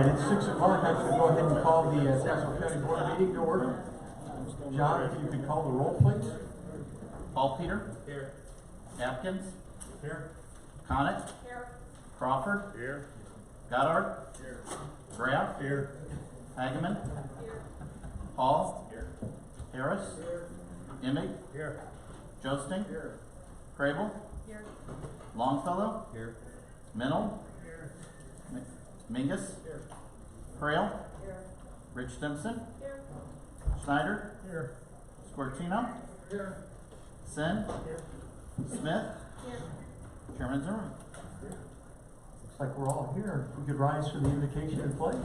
it's 6 o'clock. I should go ahead and call the Tazewell County Board meeting to order. John, if you could call the roll, please. Paul Peter. Here. Atkins. Here. Connick. Here. Crawford. Here. Goddard. Here. Graff. Here. Hageman. Here. Hall. Here. Harris. Here. Emig. Here. Josting. Here. Crable. Here. Longfellow. Here. Mennel. Here. Mingus. Here. Frail. Here. Rich Stimson. Here. Schneider. Here. Squartino. Here. Sin. Here. Smith. Here. Chairman Zimmerman. Looks like we're all here. If we could rise for the invocation and pledge.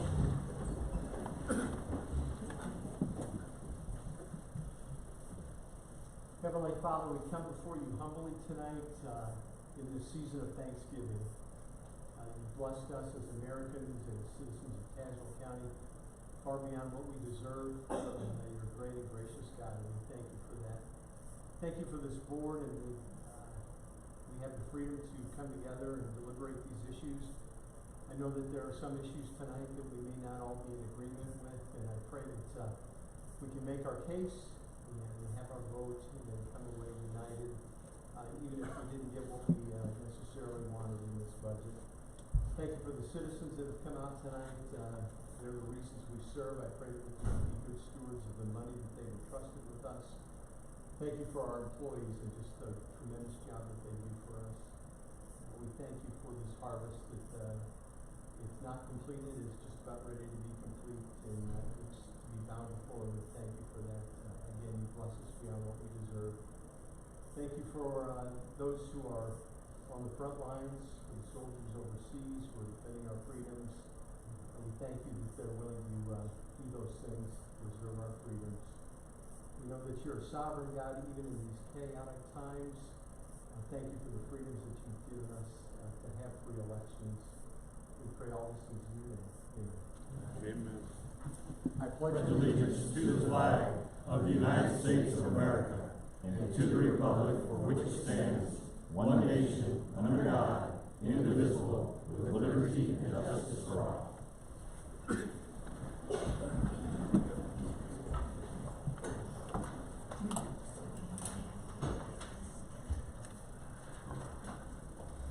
Heavenly Father, we come before you humbly tonight in this season of Thanksgiving. You've blessed us as Americans and as citizens of Tazewell County far beyond what we deserve. You're a great and gracious God, and we thank you for that. Thank you for this board, and we have the freedom to come together and deliberate these issues. I know that there are some issues tonight that we may not all be in agreement with, and I pray that we can make our case and have our vote and then come away united, even if we didn't get what we necessarily wanted in this budget. Thank you for the citizens that have come out tonight. They're the reasons we serve. I pray that we can be good stewards of the money that they've entrusted with us. Thank you for our employees and just the tremendous job that they do for us. We thank you for this harvest that it's not completed, it's just about ready to be complete, and it's to be bountiful, and we thank you for that. Again, you bless us beyond what we deserve. Thank you for those who are on the front lines, for the soldiers overseas who are defending our freedoms. And we thank you that they're willing to do those things to preserve our freedoms. We know that you're a sovereign God even in these chaotic times. Thank you for the freedoms that you've given us to have free elections. We pray all this in your name. Amen. I pledge allegiance to the flag of the United States of America and to the republic for which it stands, one nation, under God, indivisible, with liberty and justice for all.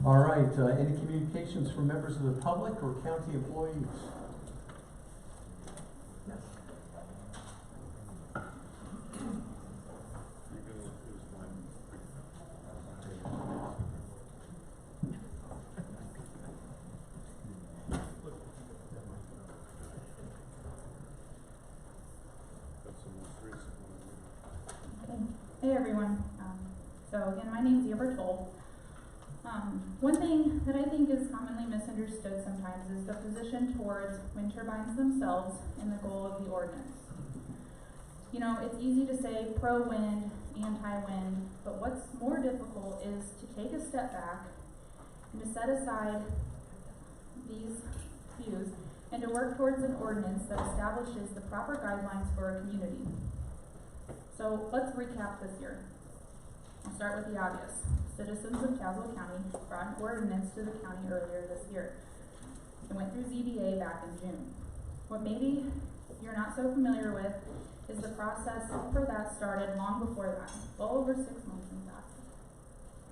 All right, any communications from members of the public or county employees? Yes. Hey everyone. So again, my name is Amber Toll. One thing that I think is commonly misunderstood sometimes is the position towards wind turbines themselves and the goal of the ordinance. You know, it's easy to say pro-wind, anti-wind, but what's more difficult is to take a step back and to set aside these views and to work towards an ordinance that establishes the proper guidelines for a community. So let's recap this year. I'll start with the obvious. Citizens of Tazewell County brought an ordinance to the county earlier this year. It went through ZBA back in June. What maybe you're not so familiar with is the process for that started long before that, well over 6 months in fact.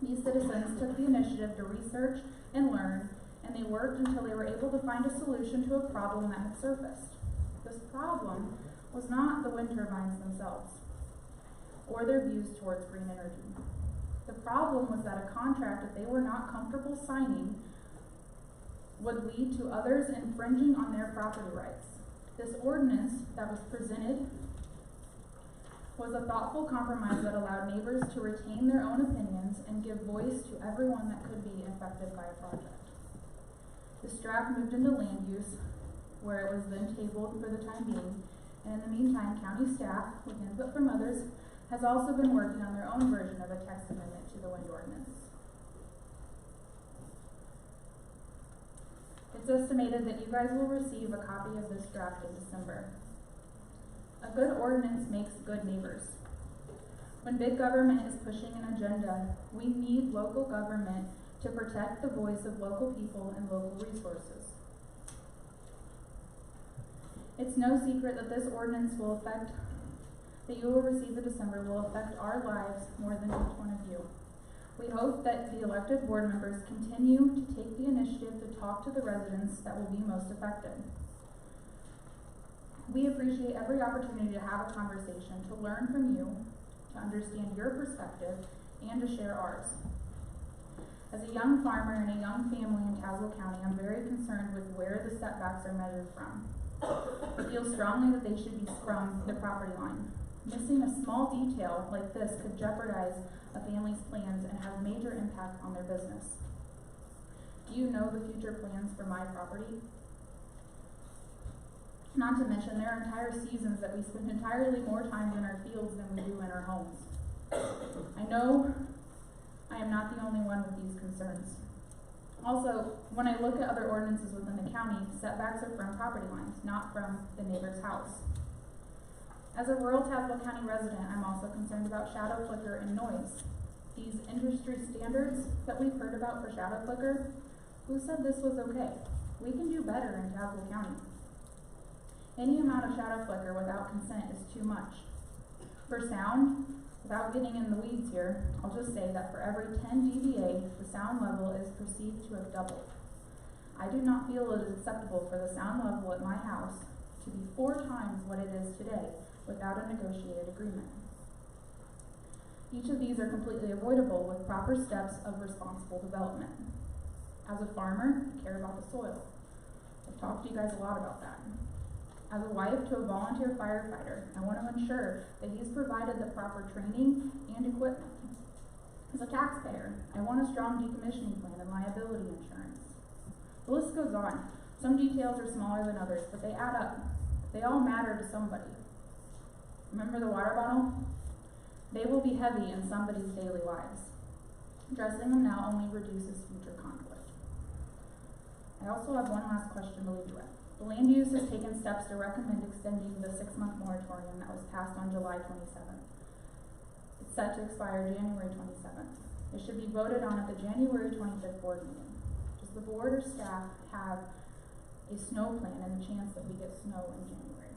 These citizens took the initiative to research and learn, and they worked until they were able to find a solution to a problem that had surfaced. This problem was not the wind turbines themselves, or their views towards green energy. The problem was that a contract that they were not comfortable signing would lead to others infringing on their property rights. This ordinance that was presented was a thoughtful compromise that allowed neighbors to retain their own opinions and give voice to everyone that could be affected by a project. This draft moved into land use, where it was then tabled for the time being, and in the meantime, county staff, with input from others, has also been working on their own version of a text amendment to the wind ordinance. It's estimated that you guys will receive a copy of this draft in December. A good ordinance makes good neighbors. When big government is pushing an agenda, we need local government to protect the voice of local people and local resources. It's no secret that this ordinance that you will receive in December will affect our lives more than each one of you. We hope that the elected board members continue to take the initiative to talk to the residents that will be most affected. We appreciate every opportunity to have a conversation, to learn from you, to understand your perspective, and to share ours. As a young farmer and a young family in Tazewell County, I'm very concerned with where the setbacks are measured from. I feel strongly that they should be from the property line. Missing a small detail like this could jeopardize a family's plans and have major impact on their business. Do you know the future plans for my property? Not to mention, there are entire seasons that we spend entirely more time in our fields than we do in our homes. I know I am not the only one with these concerns. Also, when I look at other ordinances within the county, setbacks are from property lines, not from the neighbor's house. As a rural Tazewell County resident, I'm also concerned about shadow flicker and noise. These industry standards that we've heard about for shadow flicker, who said this was okay? We can do better in Tazewell County. Any amount of shadow flicker without consent is too much. For sound, without getting in the weeds here, I'll just say that for every 10 dBA, the sound level is perceived to have doubled. I do not feel it is acceptable for the sound level at my house to be 4 times what it is today without a negotiated agreement. Each of these are completely avoidable with proper steps of responsible development. As a farmer, I care about the soil. I've talked to you guys a lot about that. As a wife to a volunteer firefighter, I want to ensure that he's provided the proper training and equipment. As a taxpayer, I want a strong decommissioning plan and liability insurance. The list goes on. Some details are smaller than others, but they add up. They all matter to somebody. Remember the water bottle? They will be heavy in somebody's daily lives. Addressing them now only reduces future conflict. I also have one last question to leave you with. The land use has taken steps to recommend extending the 6-month moratorium that was passed on July 27th. It's set to expire January 27th. It should be voted on at the January 25th board meeting. Does the board or staff have a snow plan and the chance that we get snow in January?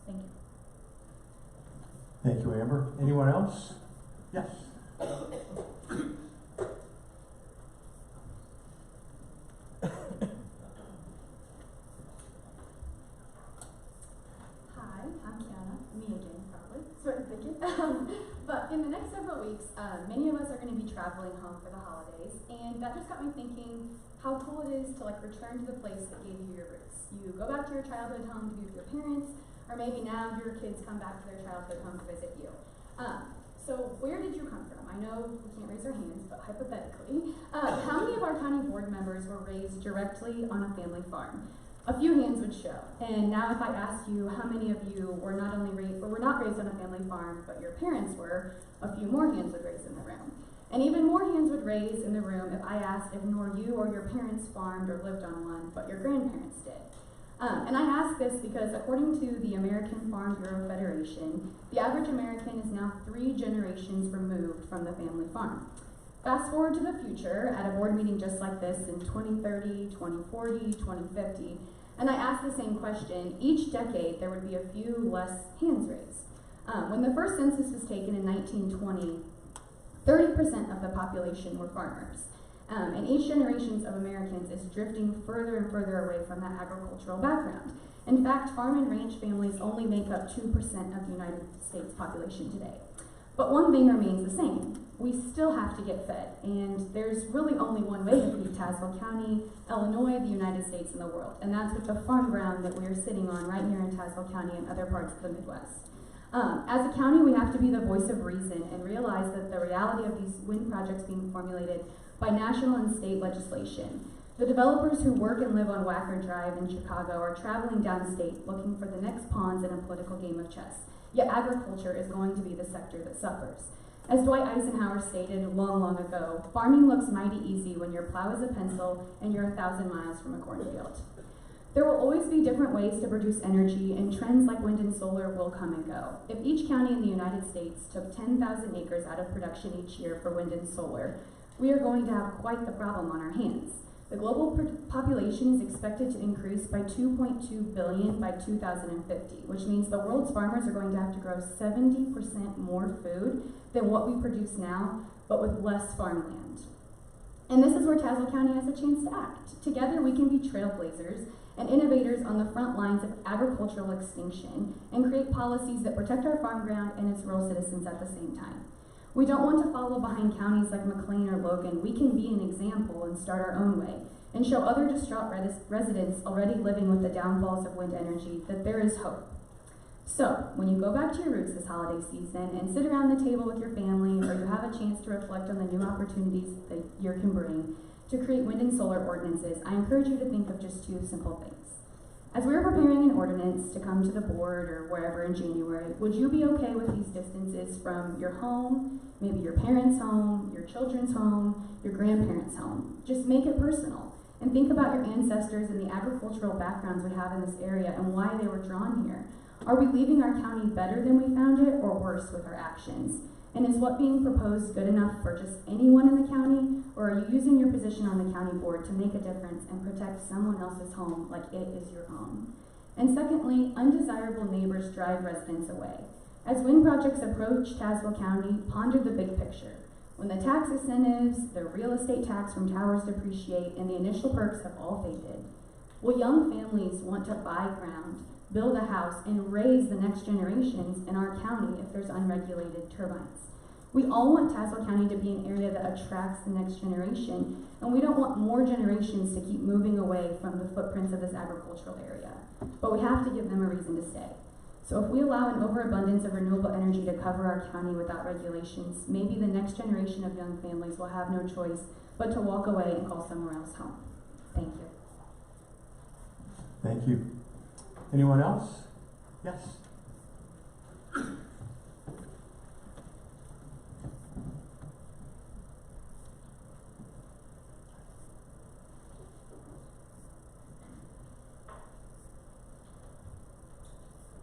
Thank you. Thank you, Amber. Anyone else? Yes. But in the next several weeks, many of us are going to be traveling home for the holidays, and that just got me thinking how cool it is to return to the place that gave you your roots. You go back to your childhood home to be with your parents, or maybe now your kids come back to their childhood home to visit you. So where did you come from? I know we can't raise our hands, but hypothetically, how many of our county board members were raised directly on a family farm? A few hands would show. And now if I asked you how many of you were not only raised, or were not raised on a family farm, but your parents were, a few more hands would raise in the room. And even more hands would raise in the room if I asked if nor you or your parents farmed or lived on one, but your grandparents did. And I ask this because according to the American Farm Bureau Federation, the average American is now 3 generations removed from the family farm. Fast forward to the future at a board meeting just like this in 2030, 2040, 2050, and I ask the same question. Each decade there would be a few less hands raised. When the first census was taken in 1920, 30% of the population were farmers. And each generation of Americans is drifting further and further away from that agricultural background. In fact, farm and ranch families only make up 2% of the United States population today. But one thing remains the same. We still have to get fed, and there's really only one way to feed Tazewell County, Illinois, the United States, and the world, and that's with the farm ground that we are sitting on right here in Tazewell County and other parts of the Midwest. As a county, we have to be the voice of reason and realize that the reality of these wind projects being formulated by national and state legislation. The developers who work and live on Wacker Drive in Chicago are traveling downstate looking for the next pawns in a political game of chess. Yet agriculture is going to be the sector that suffers. As Dwight Eisenhower stated long, long ago, farming looks mighty easy when your plow is a pencil and you're 1,000 miles from a cornfield. There will always be different ways to produce energy, and trends like wind and solar will come and go. If each county in the United States took 10,000 acres out of production each year for wind and solar, we are going to have quite the problem on our hands. The global population is expected to increase by 2.2 billion by 2050, which means the world's farmers are going to have to grow 70% more food than what we produce now, but with less farmland. And this is where Tazewell County has a chance to act. Together we can be trailblazers and innovators on the front lines of agricultural extinction and create policies that protect our farm ground and its rural citizens at the same time. We don't want to follow behind counties like McLean or Logan. We can be an example and start our own way and show other distraught residents already living with the downfalls of wind energy that there is hope. So, when you go back to your roots this holiday season and sit around the table with your family, or you have a chance to reflect on the new opportunities the year can bring to create wind and solar ordinances, I encourage you to think of just two simple things. As we are preparing an ordinance to come to the board or wherever in January, would you be okay with these distances from your home, maybe your parents' home, your children's home, your grandparents' home? Just make it personal and think about your ancestors and the agricultural backgrounds we have in this area and why they were drawn here. Are we leaving our county better than we found it or worse with our actions? And is what being proposed good enough for just anyone in the county, or are you using your position on the county board to make a difference and protect someone else's home like it is your own? And secondly, undesirable neighbors drive residents away. As wind projects approach Tazewell County, ponder the big picture. When the tax incentives, the real estate tax from towers depreciate, and the initial perks have all faded, will young families want to buy ground, build a house, and raise the next generations in our county if there's unregulated turbines? We all want Tazewell County to be an area that attracts the next generation, and we don't want more generations to keep moving away from the footprints of this agricultural area. But we have to give them a reason to stay. So if we allow an overabundance of renewable energy to cover our county without regulations, maybe the next generation of young families will have no choice but to walk away and call somewhere else home. Thank you. Thank you. Anyone else? Yes.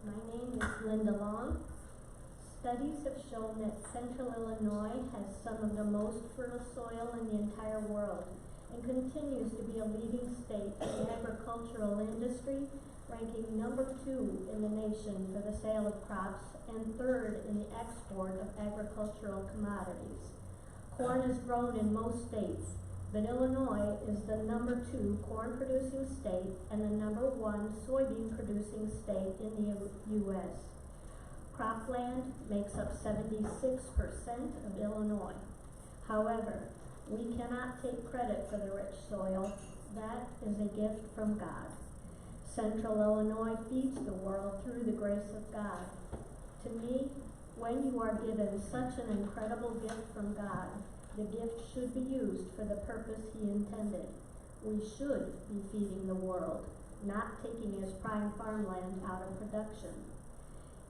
My name is Linda Long. Studies have shown that Central Illinois has some of the most fertile soil in the entire world and continues to be a leading state in the agricultural industry, ranking number 2 in the nation for the sale of crops and 3rd in the export of agricultural commodities. Corn is grown in most states, but Illinois is the number 2 corn-producing state and the number 1 soybean-producing state in the U.S. Cropland makes up 76% of Illinois. However, we cannot take credit for the rich soil. That is a gift from God. Central Illinois feeds the world through the grace of God. To me, when you are given such an incredible gift from God, the gift should be used for the purpose He intended. We should be feeding the world, not taking His prime farmland out of production.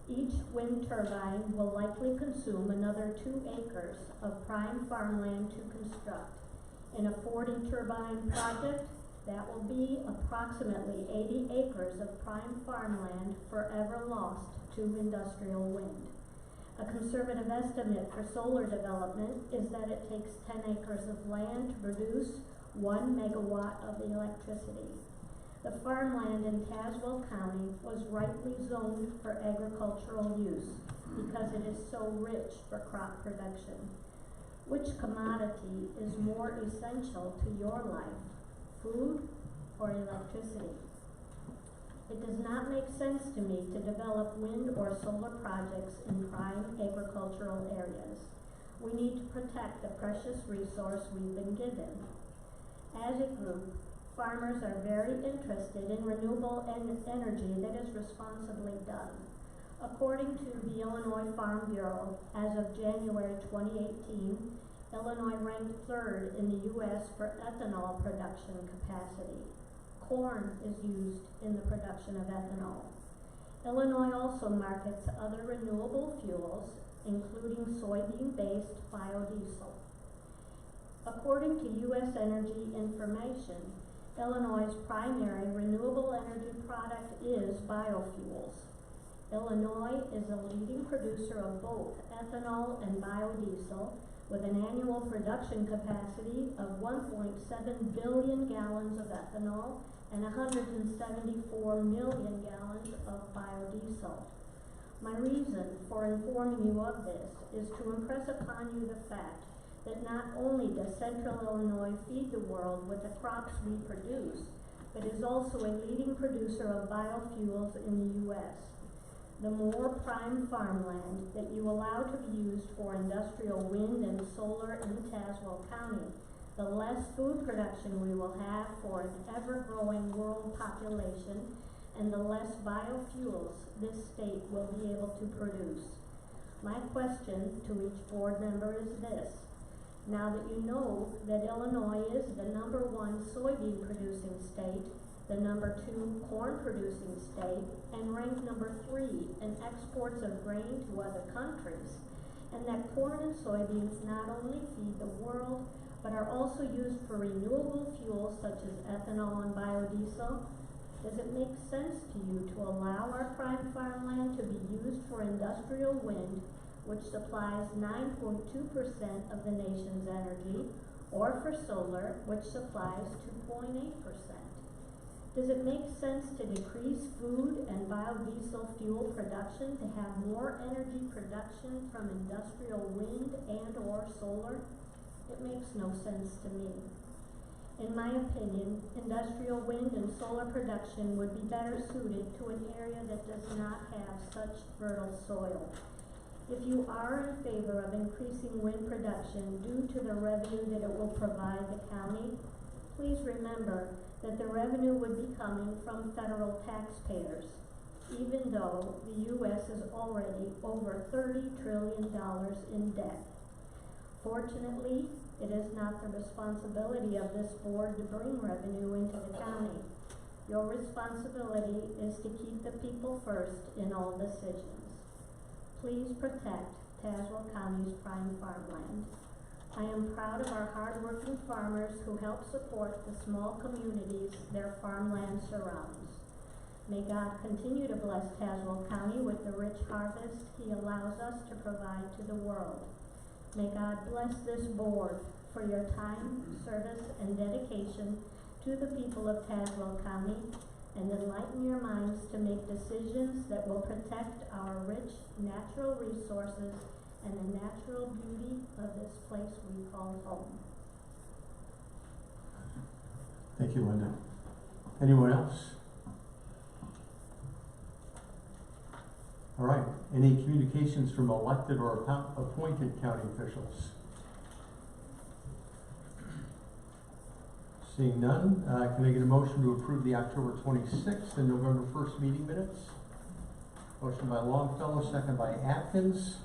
Each wind turbine will likely consume another 2 acres of prime farmland to construct. In a 40 turbine project, that will be approximately 80 acres of prime farmland forever lost to industrial wind. A conservative estimate for solar development is that it takes 10 acres of land to produce 1 megawatt of electricity. The farmland in Tazewell County was rightly zoned for agricultural use because it is so rich for crop production. Which commodity is more essential to your life, food or electricity? It does not make sense to me to develop wind or solar projects in prime agricultural areas. We need to protect the precious resource we've been given. As a group, farmers are very interested in renewable energy that is responsibly done. According to the Illinois Farm Bureau, as of January 2018, Illinois ranked 3rd in the U.S. for ethanol production capacity. Corn is used in the production of ethanol. Illinois also markets other renewable fuels, including soybean-based biodiesel. According to U.S. Energy Information, Illinois' primary renewable energy product is biofuels. Illinois is a leading producer of both ethanol and biodiesel, with an annual production capacity of 1.7 billion gallons of ethanol and 174 million gallons of biodiesel. My reason for informing you of this is to impress upon you the fact that not only does Central Illinois feed the world with the crops we produce, but is also a leading producer of biofuels in the U.S. The more prime farmland that you allow to be used for industrial wind and solar in Tazewell County, the less food production we will have for an ever-growing world population, and the less biofuels this state will be able to produce. My question to each board member is this: now that you know that Illinois is the #1 soybean producing state, the #2 corn producing state, and ranked #3 in exports of grain to other countries, and that corn and soybeans not only feed the world, but are also used for renewable fuels such as ethanol and biodiesel, does it make sense to you to allow our prime farmland to be used for industrial wind, which supplies 9.2% of the nation's energy, or for solar, which supplies 2.8%? Does it make sense to decrease food and biodiesel fuel production to have more energy production from industrial wind and or solar? It makes no sense to me. In my opinion, industrial wind and solar production would be better suited to an area that does not have such fertile soil. If you are in favor of increasing wind production due to the revenue that it will provide the county, please remember that the revenue would be coming from federal taxpayers, even though the U.S. is already over $30 trillion in debt. Fortunately, it is not the responsibility of this board to bring revenue into the county. Your responsibility is to keep the people first in all decisions. Please protect Tazewell County's prime farmland. I am proud of our hard-working farmers who help support the small communities their farmland surrounds. May God continue to bless Tazewell County with the rich harvest He allows us to provide to the world. May God bless this board for your time, service, and dedication to the people of Tazewell County, and enlighten your minds to make decisions that will protect our rich natural resources and the natural beauty of this place we call home. Thank you, Linda. Anyone else? All right, any communications from elected or appointed county officials? Seeing none, can I get a motion to approve the October 26th and November 1st meeting minutes? Motion by Longfellow, second by Atkins.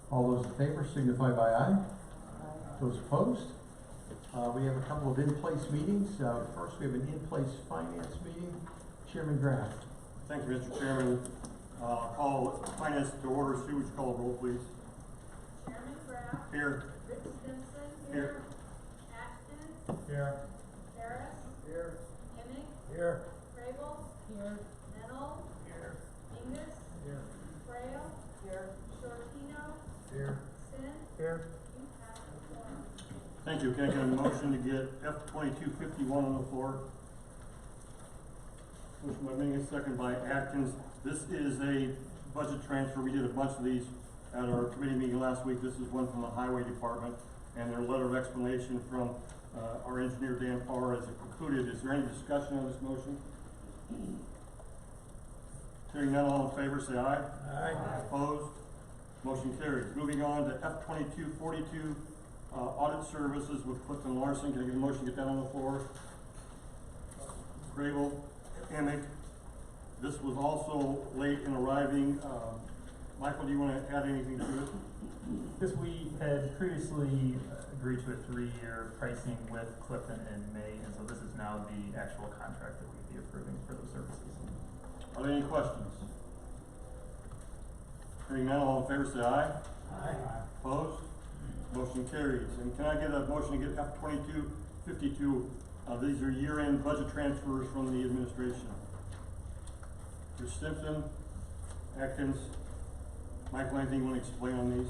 All those in favor signify by aye. Those opposed? We have a couple of in-place meetings. First, we have an in-place finance meeting. Chairman Graff. Thank you, Mr. Chairman. Call finance to order. Sue, would you call the roll, please? Chairman Graff. Here. Rick Simpson. Here. Atkins. Here. Harris. Here. Emick. Here. Grable. Here. Mennel. Here. Angus. Here. Frail. Here. Shortino. Here. Sin. Here. You have the floor. Thank you. Can I get a motion to get F-2251 on the floor? Motion by Mingus, second by Atkins. This is a budget transfer. We did a bunch of these at our committee meeting last week. This is one from the Highway Department, and their letter of explanation from our engineer Dan Farr as it concluded. Is there any discussion on this motion? Hearing none, all in favor say aye. Aye. Opposed? Motion carries. Moving on to F-2242, audit services with Clifton Larson. Can I get a motion to get that on the floor? Grable, Emick. This was also late in arriving. Michael, do you want to add anything to it? Because we had previously agreed to a 3-year pricing with Clifton in May, and so this is now the actual contract that we'd be approving for those services. Are there any questions? Hearing none, all in favor say aye. Aye. Opposed? Motion carries. And can I get a motion to get F-2252? These are year-end budget transfers from the administration. Mr. Simpson, Atkins, Michael, anything you want to explain on these?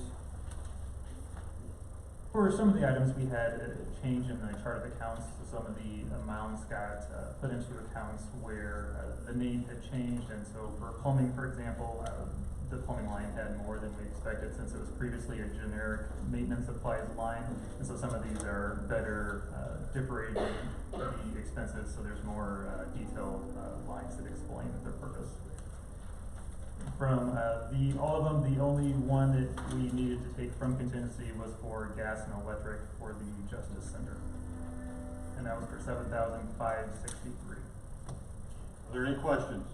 For some of the items, we had a change in the chart of accounts, so some of the amounts got put into accounts where the name had changed, and so for plumbing, for example, the plumbing line had more than we expected since it was previously a generic maintenance supplies line, and so some of these are better differentiating the expenses, so there's more detailed lines that explain their purpose. From all of them, the only one that we needed to take from contingency was for gas and electric for the Justice Center. And that was for $7,563. Are there any questions?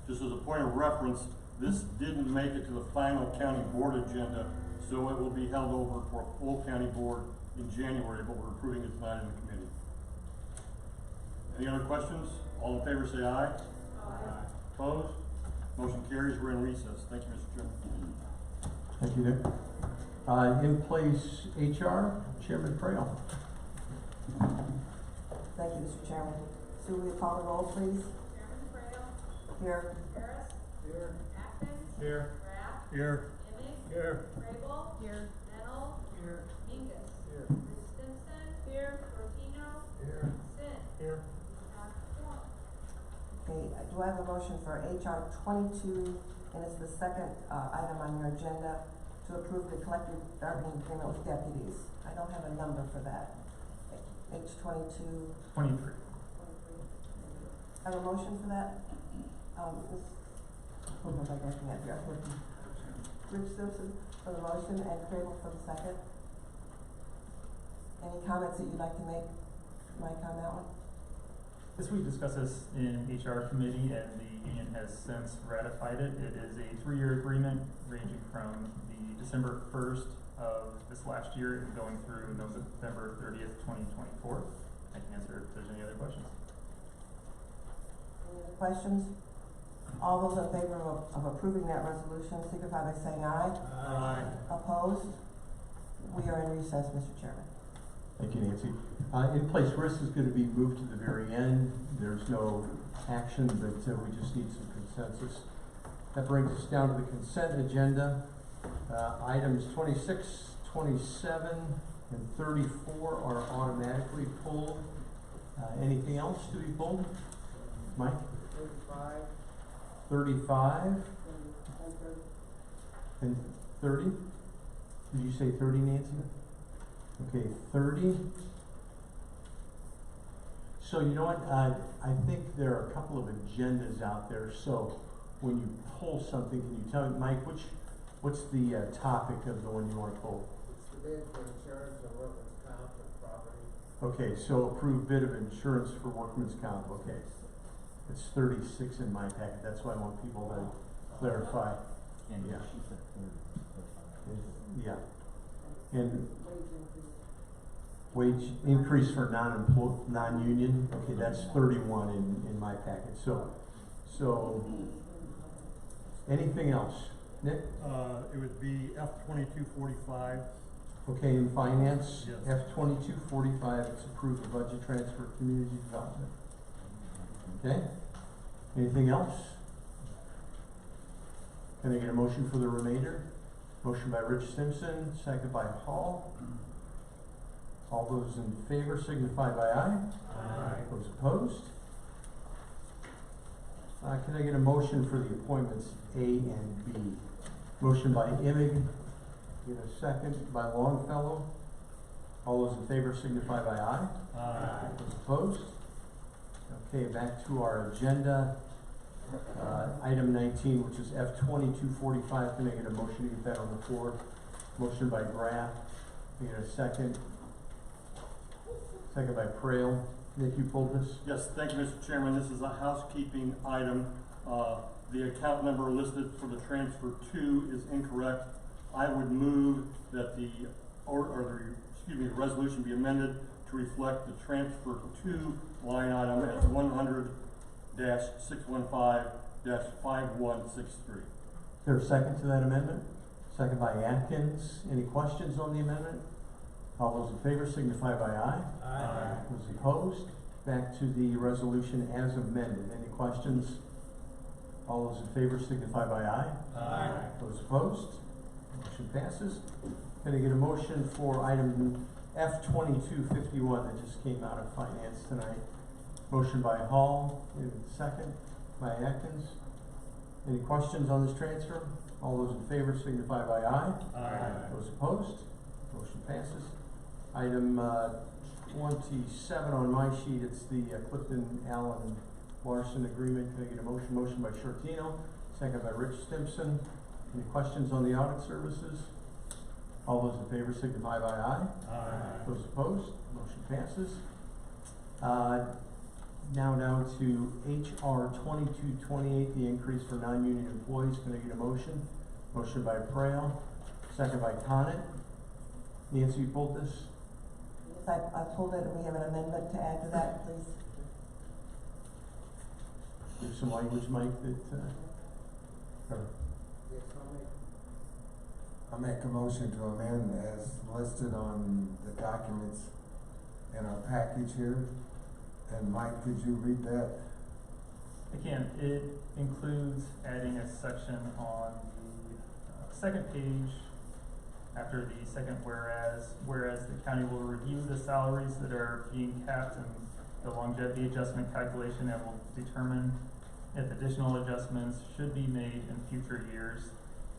Just as a point of reference, this didn't make it to the final county board agenda, so it will be held over for a full county board in January, but we're approving it tonight in the committee. Any other questions? All in favor say aye. Aye. Opposed? Motion carries. We're in recess. Thank you, Mr. Chairman. Thank you, Nick. In place HR, Chairman Frail. Thank you, Mr. Chairman. Sue, will you call the roll, please? Chairman Frail, Here. Harris, Here. Atkins, Here. Rapp, Here. Emmett, Here. Grable, Here. Mennel, Here. Mingus, Here. Simpson, here, Shortino, Here. Sin. Here. We have quorum. Okay, do I have a motion for HR 22, and it's the second item on your agenda, to approve the collective bargaining agreement with deputies? I don't have a number for that. H 22. 23. Have a motion for that? Who am I looking at here? Rich Simpson for the motion and Crable for the second. Any comments that you'd like to make, Mike, on that one? This we discussed this in HR committee, and the union has since ratified it. It is a 3-year agreement ranging from the December 1st of this last year and going through November 30th, 2024. I can answer if there's any other questions. Any other questions? All those in favor of approving that resolution signify by saying aye. Aye. Opposed? We are in recess, Mr. Chairman. Thank you, Nancy. In place, Riss is going to be moved to the very end. There's no action, but we just need some consensus. That brings us down to the consent agenda. Items 26, 27, and 34 are automatically pulled. Anything else to be pulled? Mike? 35 and 30? Did you say 30, Nancy? Okay, 30. So you know what, I think there are a couple of agendas out there, so when you pull something, can you tell me, Mike, what's the topic of the one you want to pull? It's the bid for insurance and workman's comp and property. Okay, so approved bid of insurance for workman's comp, okay. It's 36 in my packet, that's why I want people to clarify. And Yeah. she said 30. Yeah. And wage increase for non-union, okay, that's 31 in my packet, so, anything else? Nick? It would be F 2245. Okay, in finance, Yes. F 2245, it's approved the budget transfer community development. Okay, anything else? Can I get a motion for the remainder? Motion by Rich Simpson, second by Hall. All those in favor signify by aye. Aye. Those opposed? Can I get a motion for the appointments A and B? Motion by Emig, get a second by Longfellow. All those in favor signify by aye. Aye. Those opposed? Okay, back to our agenda. Item 19, which is F 2245. Can I get a motion to get that on the floor? Motion by Graff. Can I get a second? Second by Prail. Nick, you pulled this? Yes, thank you, Mr. Chairman. This is a housekeeping item. The account number listed for the transfer to is incorrect. I would move that the resolution be amended to reflect the transfer to line item as 100-615-5163. Is there a second to that amendment? Second by Atkins. Any questions on the amendment? All those in favor signify by aye. Aye. Those opposed? Back to the resolution as amended. Any questions? All those in favor signify by aye. Aye. Those opposed? Motion passes. Can I get a motion for item F 2251 that just came out of finance tonight? Motion by Hall, and second by Atkins. Any questions on this transfer? All those in favor signify by aye. Aye. Those opposed? Motion passes. Item 27 on my sheet, it's the Clifton Allen Larson agreement. Can I get a motion? Motion by Shortino, second by Rich Stimpson. Any questions on the audit services? All those in favor signify by aye. Aye. Those opposed? Motion passes. Now down to HR 2228, the increase for non-union employees. Can I get a motion? Motion by Frail, second by Conant. Nancy, you pulled this? Yes, I pulled it, and we have an amendment to add to that, please. There's some language, Mike, that, or Yes, I make a motion to amend as listed on the documents in our package here. And Mike, could you read that? I can. It includes adding a section on the second page after the second whereas the county will review the salaries that are being capped in the longevity adjustment calculation and will determine if additional adjustments should be made in future years.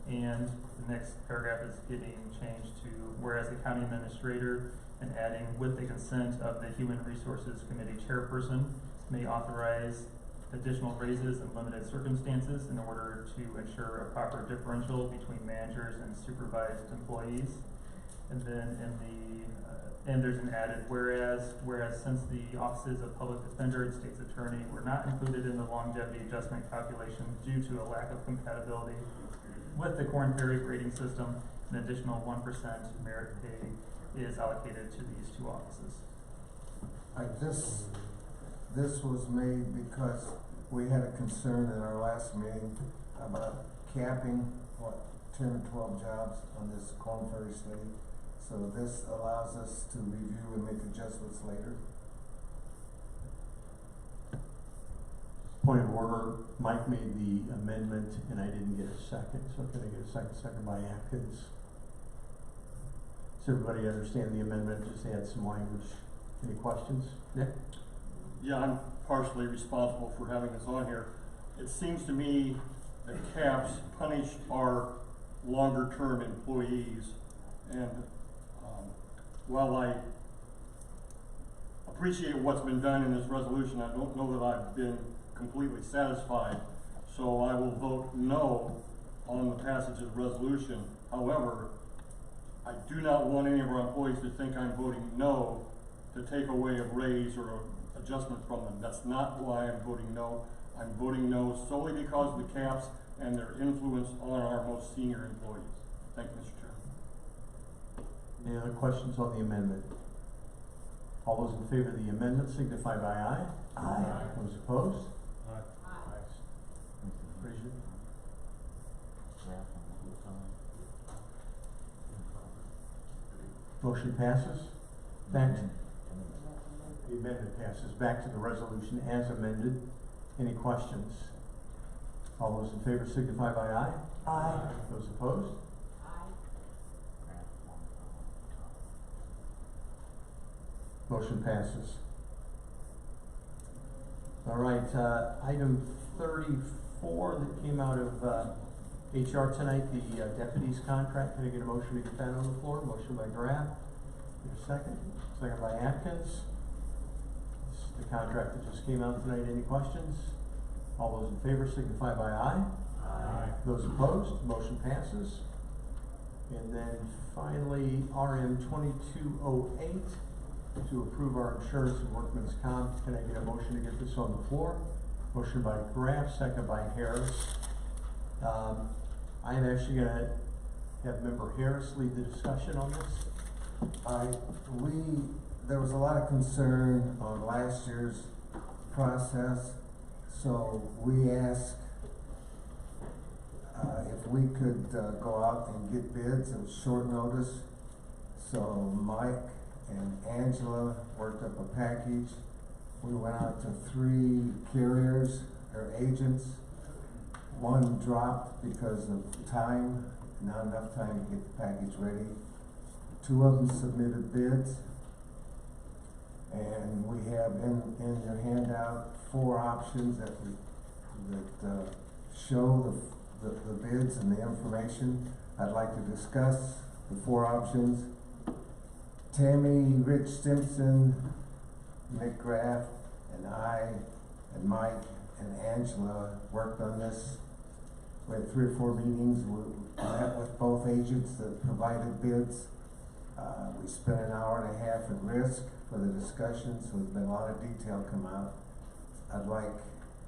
And the next paragraph is getting changed to whereas the county administrator, and adding with the consent of the Human Resources Committee chairperson, may authorize additional raises in limited circumstances in order to ensure a proper differential between managers and supervised employees. And then in the and there's an added whereas since the offices of public defender and state's attorney were not included in the longevity adjustment calculation due to a lack of compatibility with the Korn Ferry grading system, an additional 1% merit pay is allocated to these two offices. This was made because we had a concern in our last meeting about capping, 10 or 12 jobs on this Korn Ferry study. So this allows us to review and make adjustments later. point of order, Mike made the amendment and I didn't get a second, so can I get a second? Second by Atkins. Does everybody understand the amendment? Just add some language. Any questions? Nick? Yeah, I'm partially responsible for having this on here. It seems to me that caps punish our longer-term employees, and while I appreciate what's been done in this resolution, I don't know that I've been completely satisfied, so I will vote no on the passage of the resolution. However, I do not want any of our employees to think I'm voting no to take away a raise or an adjustment from them. That's not why I'm voting no. I'm voting no solely because of the caps and their influence on our most senior employees. Thank you, Mr. Chairman. Any other questions on the amendment? All those in favor of the amendment signify by aye. Aye. Those opposed? Aye. Frazier? Motion passes. Back to, the amendment passes. Back to the resolution as amended. Any questions? All those in favor signify by aye. Aye. Those opposed? Motion passes. All right, item 34 that came out of HR tonight, the deputy's contract. Can I get a motion to get that on the floor? Motion by Graff. Get a second. Second by Atkins. This is the contract that just came out tonight. Any questions? All those in favor signify by aye. Aye. Those opposed, motion passes. And then finally, RM 2208 to approve our insurance and workman's comp. Can I get a motion to get this on the floor? Motion by Graff, second by Harris. I am actually gonna have Member Harris lead the discussion on this. There was a lot of concern on last year's process, so we asked if we could go out and get bids. It was short notice, so Mike and Angela worked up a package. We went out to 3 carriers or agents One dropped because of time, not enough time to get the package ready. Two of them submitted bids. And we have in your handout 4 options that show the bids and the information. I'd like to discuss the 4 options. Tammy, Rich Stimson, Nick Graff, and I, and Mike, and Angela worked on this. We had 3 or 4 meetings. We met with both agents that provided bids. We spent an hour and a half at risk for the discussion, so there's been a lot of detail come out. I'd like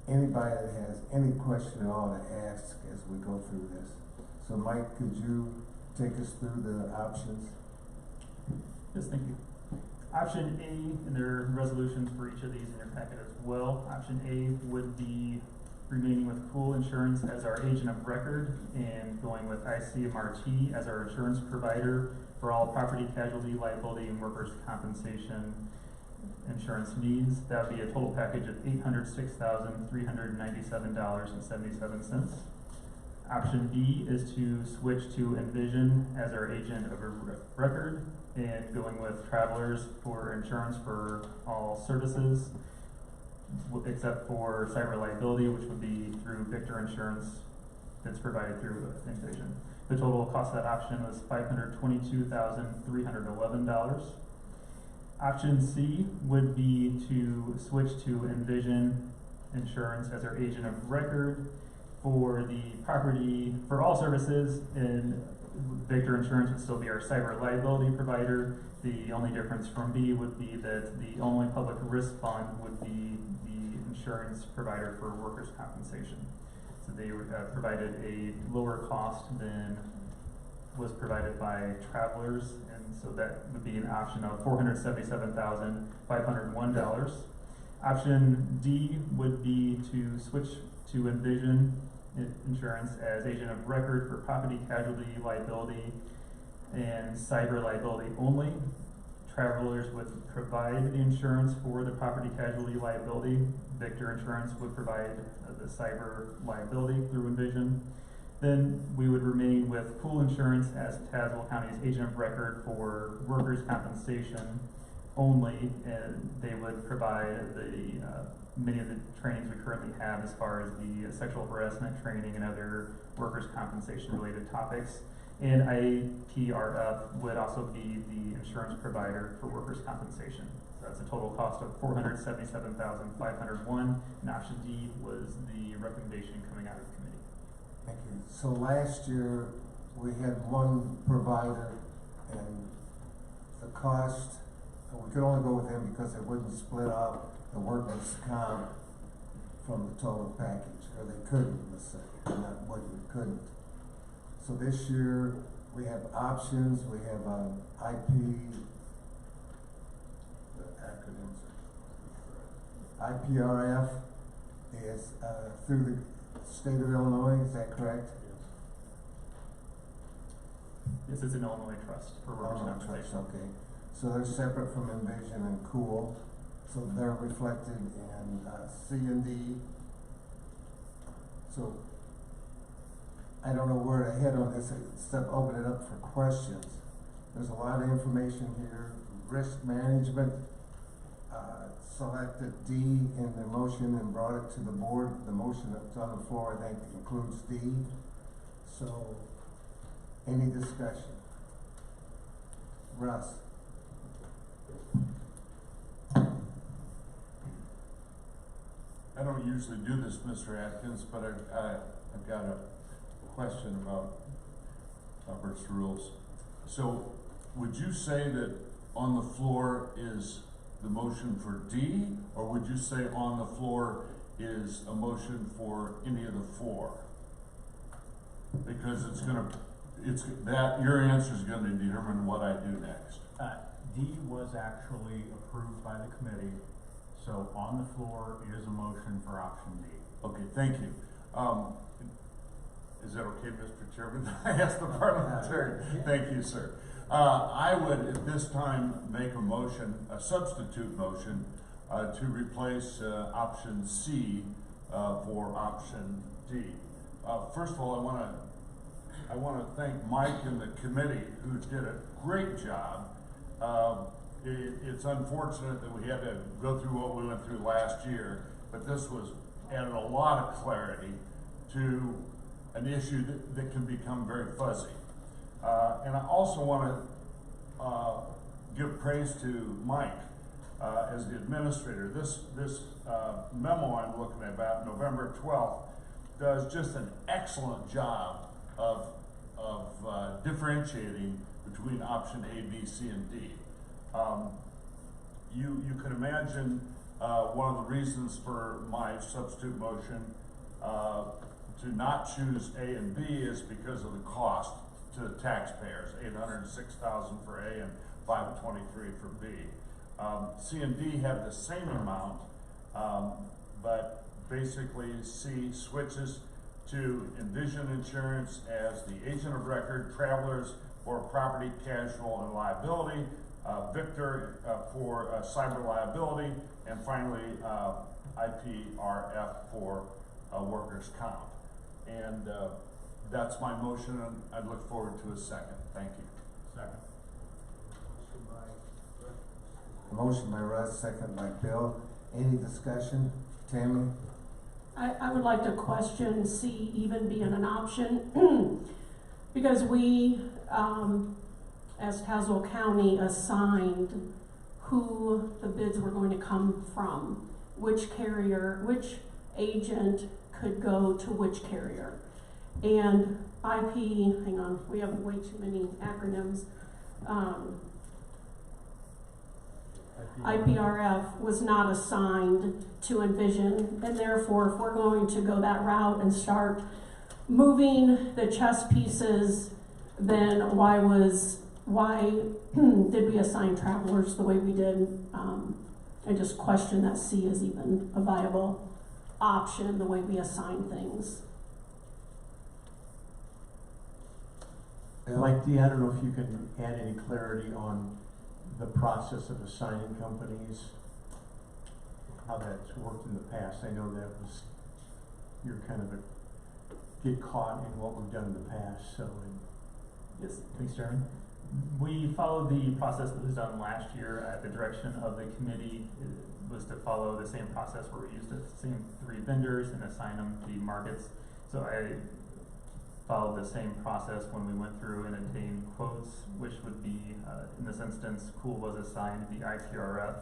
anybody that has any question at all to ask as we go through this. So Mike, could you take us through the options? Yes, thank you. Option A, and there are resolutions for each of these in your packet as well. Option A would be remaining with Pool Insurance as our agent of record and going with ICMRT as our insurance provider for all property, casualty, liability, and workers' compensation insurance needs. That would be a total package of $806,397.77. Option B is to switch to Envision as our agent of record and going with Travelers for insurance for all services, except for cyber liability, which would be through Victor Insurance that's provided through Envision. The total cost of that option was $522,311. Option C would be to switch to Envision Insurance as our agent of record for the property, for all services, and Victor Insurance would still be our cyber liability provider. The only difference from B would be that the only public risk fund would be the insurance provider for workers' compensation. So they provided a lower cost than was provided by Travelers, and so that would be an option of $477,501. Option D would be to switch to Envision Insurance as agent of record for property, casualty, liability, and cyber liability only. Travelers would provide the insurance for the property, casualty, liability. Victor Insurance would provide the cyber liability through Envision. Then we would remain with Pool Insurance as Tazewell County's agent of record for workers' compensation only, and they would provide the many of the trainings we currently have as far as the sexual harassment training and other workers' compensation related topics. And IPRF would also be the insurance provider for workers' compensation. So that's a total cost of $477,501, and option D was the recommendation coming out of the committee. Thank you. So last year, we had one provider, and the cost, we could only go with him because it wouldn't split out the workers' comp from the total package, or they couldn't, let's say, not wouldn't, couldn't. So this year, we have options, we have IP, the acronyms, IPRF is through the state of Illinois, is that correct? This is an Illinois trust for workers' compensation. Okay, so they're separate from Envision and Cool, so they're reflected in C and D. So I don't know where to head on this, except open it up for questions. There's a lot of information here. Risk management, selected D in the motion and brought it to the board. The motion that's on the floor, I think, includes D. So, any discussion? Russ? I don't usually do this, Mr. Atkins, but I've got a question about Robert's rules. So, would you say that on the floor is the motion for D, or would you say on the floor is a motion for any of the 4? Because your answer is gonna determine what I do next. D was actually approved by the committee, so on the floor is a motion for option D. Okay, thank you. Is that okay, Mr. Chairman? I asked the parliamentarian. Thank you, sir. I would at this time make a motion, a substitute motion, to replace option C for option D. first of all, I wanna thank Mike and the committee who did a great job. It's unfortunate that we had to go through what we went through last year, but this was added a lot of clarity to an issue that can become very fuzzy. And I also wanna give praise to Mike as the administrator. This memo I'm looking at about November 12th does just an excellent job of differentiating between option A, B, C, and D. You can imagine one of the reasons for my substitute motion to not choose A and B is because of the cost to the taxpayers, $806,000 for A and $523 for B. C and D have the same amount, but basically C switches to Envision Insurance as the agent of record, Travelers for property, casual, and liability, Victor for cyber liability, and finally IPRF for workers' comp. And that's my motion, and I look forward to a second. Thank you. Second. Motion by Russ, second by Bill. Any discussion? Tammy? I would like to question C even being an option because we, as Tazewell County, assigned who the bids were going to come from, which carrier, which agent could go to which carrier. And hang on, we have way too many acronyms. IPRF was not assigned to Envision, and therefore if we're going to go that route and start moving the chess pieces, then why did we assign Travelers the way we did? I just question that C is even a viable option the way we assign things. Mike D, I don't know if you can add any clarity on the process of assigning companies, how that's worked in the past. I know that was, you're kind of get caught in what we've done in the past, so. Yes, thanks, Chairman. We followed the process that was done last year at the direction of the committee. It was to follow the same process where we used the same 3 vendors and assign them the markets. So I followed the same process when we went through and obtained quotes, which would be, in this instance, Cool was assigned the ITRF.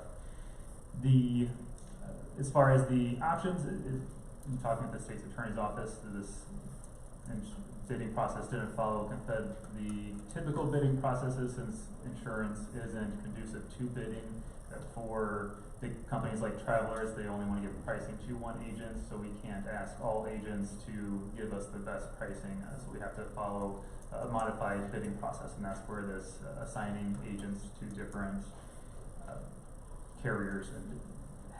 As far as the options, in talking with the state's attorney's office, this bidding process didn't follow the typical bidding processes, since insurance isn't conducive to bidding. For big companies like Travelers, they only want to give pricing to one agent, so we can't ask all agents to give us the best pricing. So we have to follow a modified bidding process, and that's where this assigning agents to different carriers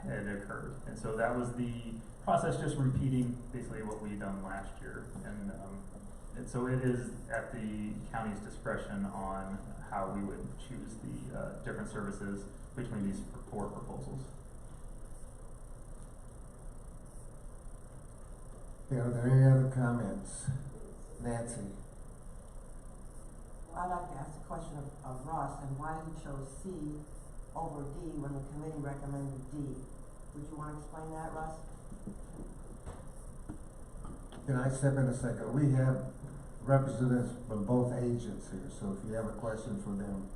had occurred. And so that was the process, just repeating basically what we've done last year. And so it is at the county's discretion on how we would choose the different services between these 4 proposals. Are there any other comments? Nancy? I'd like to ask a question of Ross and why he chose C over D when the committee recommended D. Would you want to explain that, Russ? Can I step in a second? We have representatives from both agents here, so if you have a question for them.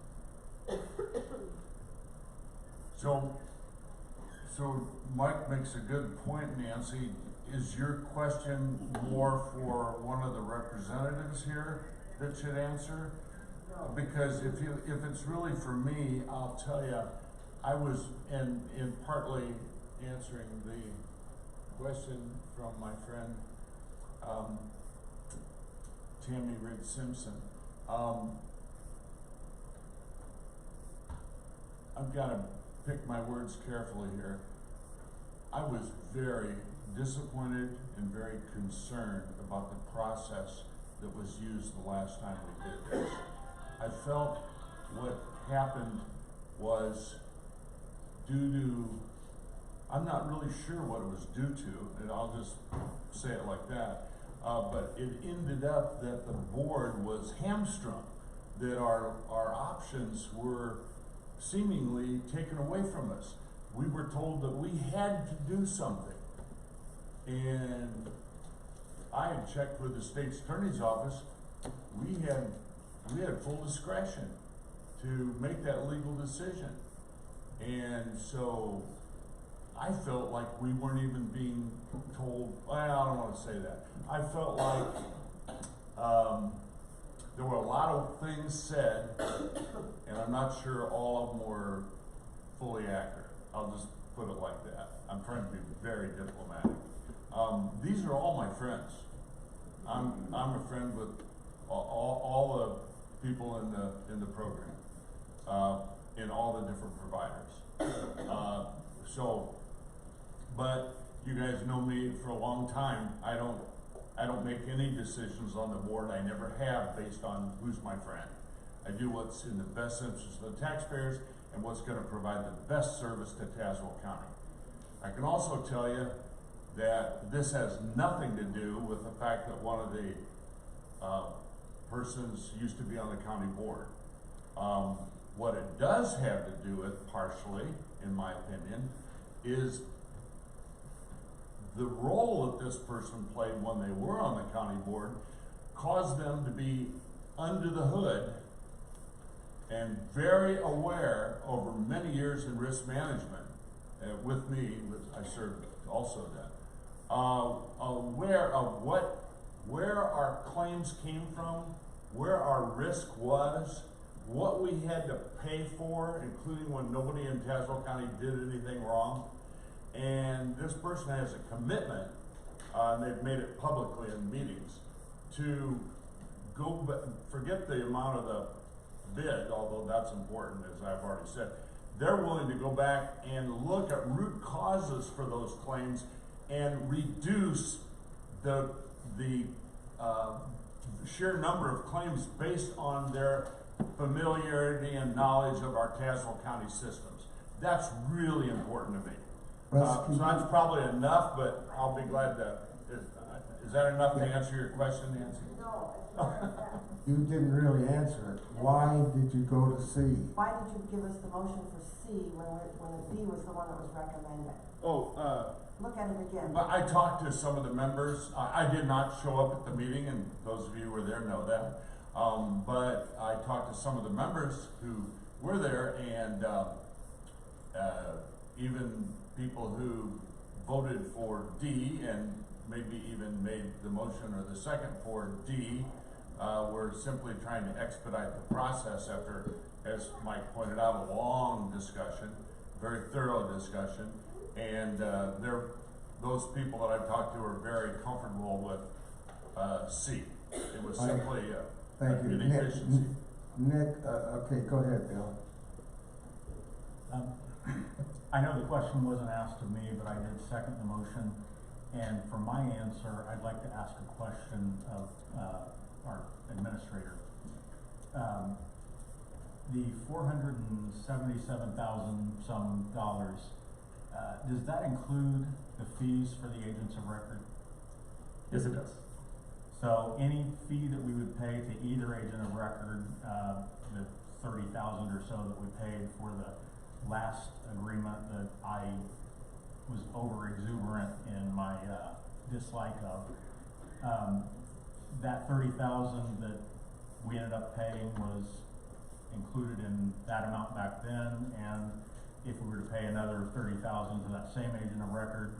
So Mike makes a good point, Nancy. Is your question more for one of the representatives here that should answer? Because if it's really for me, I'll tell you, I was in partly answering the question from my friend Tammy Reed Simpson. I've got to pick my words carefully here. I was very disappointed and very concerned about the process that was used the last time we did this. I felt what happened was due to, I'm not really sure what it was due to, and I'll just say it like that, but it ended up that the board was hamstrung, that our options were seemingly taken away from us. We were told that we had to do something. And I had checked with the state's attorney's office. We had full discretion to make that legal decision. And so I felt like we weren't even being told, well, I don't want to say that. I felt like there were a lot of things said, and I'm not sure all of them were fully accurate. I'll just put it like that. I'm trying to be very diplomatic. These are all my friends. I'm a friend with all the people in the program, in all the different providers. But you guys know me for a long time. I don't make any decisions on the board. I never have, based on who's my friend. I do what's in the best interest of the taxpayers and what's going to provide the best service to Tazewell County. I can also tell you that this has nothing to do with the fact that one of the persons used to be on the county board. What it does have to do with, partially, in my opinion, is the role that this person played when they were on the county board caused them to be under the hood and very aware over many years in risk management. With me, I served also then, aware of where our claims came from, where our risk was, what we had to pay for, including when nobody in Tazewell County did anything wrong. And this person has a commitment, and they've made it publicly in meetings, to go forget the amount of the bid, although that's important, as I've already said. They're willing to go back and look at root causes for those claims and reduce the sheer number of claims based on their familiarity and knowledge of our Tazewell County systems. That's really important to me. So that's probably enough, but I'll be glad to. Is that enough to answer your question, Nancy? No, it's not that. You didn't really answer it. Why did you go to C? Why did you give us the motion for C when the D was the one that was recommended? Look at it again. I talked to some of the members. I did not show up at the meeting, and those of you who were there know that. But I talked to some of the members who were there, and even people who voted for D and maybe even made the motion or the second for D were simply trying to expedite the process after, as Mike pointed out, a long discussion, very thorough discussion. And those people that I've talked to are very comfortable with C. It was simply Thank you. an efficiency. Nick, okay, go ahead, Bill. I know the question wasn't asked of me, but I did second the motion. And for my answer, I'd like to ask a question of our administrator. The $477,000 some dollars, does that include the fees for the agents of record? Yes, it does. So any fee that we would pay to either agent of record, the $30,000 or so that we paid for the last agreement that I was over exuberant in my dislike of, that $30,000 that we ended up paying was included in that amount back then, and if we were to pay another $30,000 to that same agent of record,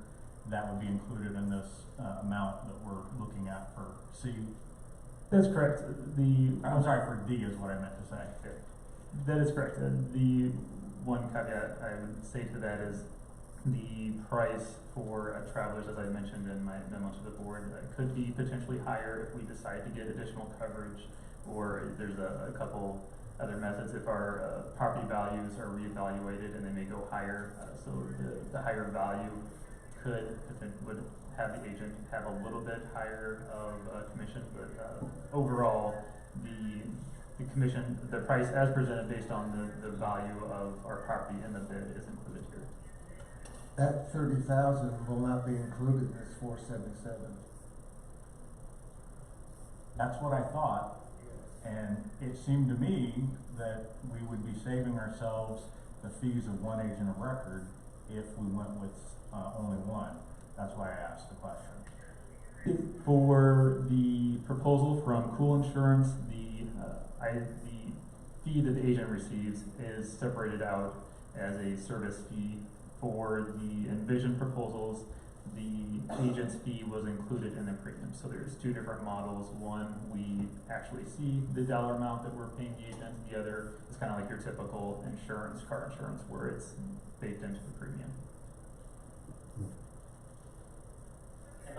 that would be included in this amount that we're looking at for C. That's correct. I'm sorry, for D is what I meant to say. That is correct. The one caveat I would say to that is the price for travelers, as I mentioned in my memo to the board, could be potentially higher if we decide to get additional coverage, or there's a couple other methods if our property values are reevaluated and they may go higher. So the higher value would have the agent have a little bit higher of commission, but overall the commission, the price as presented based on the value of our property in the bid is included here. That 30,000 will not be included in this 477. That's what I thought, and it seemed to me that we would be saving ourselves the fees of one agent of record if we went with, only one. That's why I asked the question. For the proposal from Cool Insurance, the fee that the agent receives is separated out as a service fee. For the Envision proposals, the agent's fee was included in the premium. So there's two different models. One, we actually see the dollar amount that we're paying the agent. The other is kind of like your typical insurance, car insurance, where it's baked into the premium.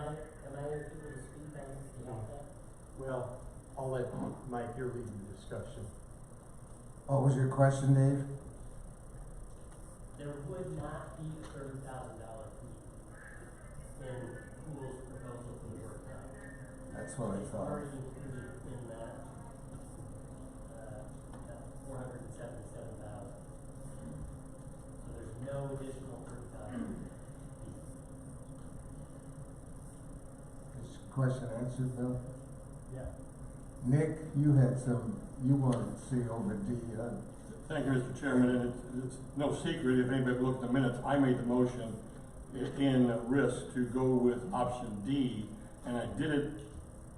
Am I able to speak on that? Well, I'll let Mike here lead the discussion. What was your question, Dave? There would not be a $30,000 fee in Pool's proposal for the work done. That's what I It's thought. already included in that, 477,000. So there's no additional $30,000 fee. Is your question answered, Bill? Yeah. Nick, you had you wanted to see over D. Thank you, Mr. Chairman, and it's no secret, if anybody looked at the minutes, I made the motion in risk to go with option D, and I did it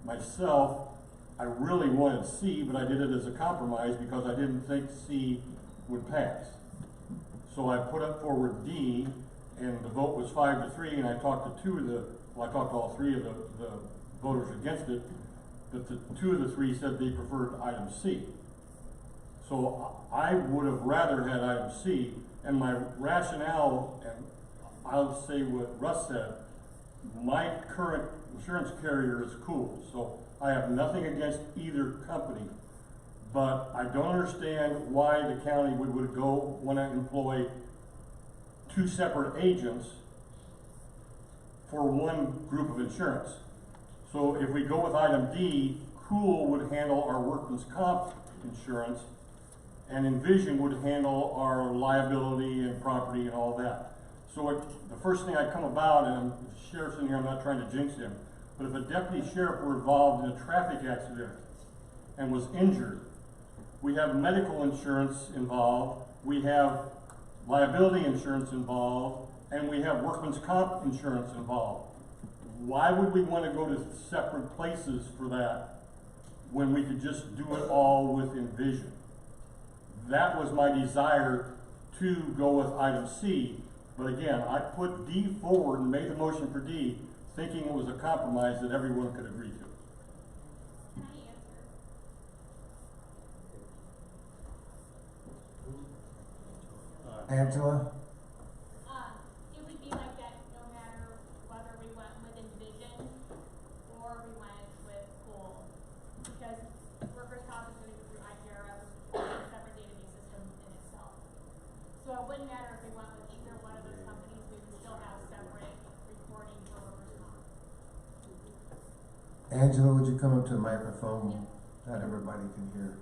myself. I really wanted C, but I did it as a compromise because I didn't think C would pass. So I put up forward D, and the vote was 5-3, and I talked to I talked to all three of the voters against it, but the two of the three said they preferred item C. So I would have rather had item C, and my rationale, and I'll say what Russ said, my current insurance carrier is Cool, so I have nothing against either company, but I don't understand why the county would go want to employ two separate agents for one group of insurance. So if we go with item D, Cool would handle our workman's comp insurance, and Envision would handle our liability and property and all that. So the first thing I come about, and the sheriff's in here, I'm not trying to jinx him, but if a deputy sheriff were involved in a traffic accident and was injured, we have medical insurance involved, we have liability insurance involved, and we have workman's comp insurance involved. Why would we want to go to separate places for that when we could just do it all with Envision? That was my desire to go with item C, but again, I put D forward and made the motion for D, thinking it was a compromise that everyone could agree to. Can I answer? Angela? It would be like that no matter whether we went with Envision or we went with Cool, because workers' comp is going to go through IPRF, which is a separate database system in itself. So it wouldn't matter if we went with either one of those companies, we would still have separate reporting for workers' comp. Angela, would you come up to the microphone? Not everybody can hear.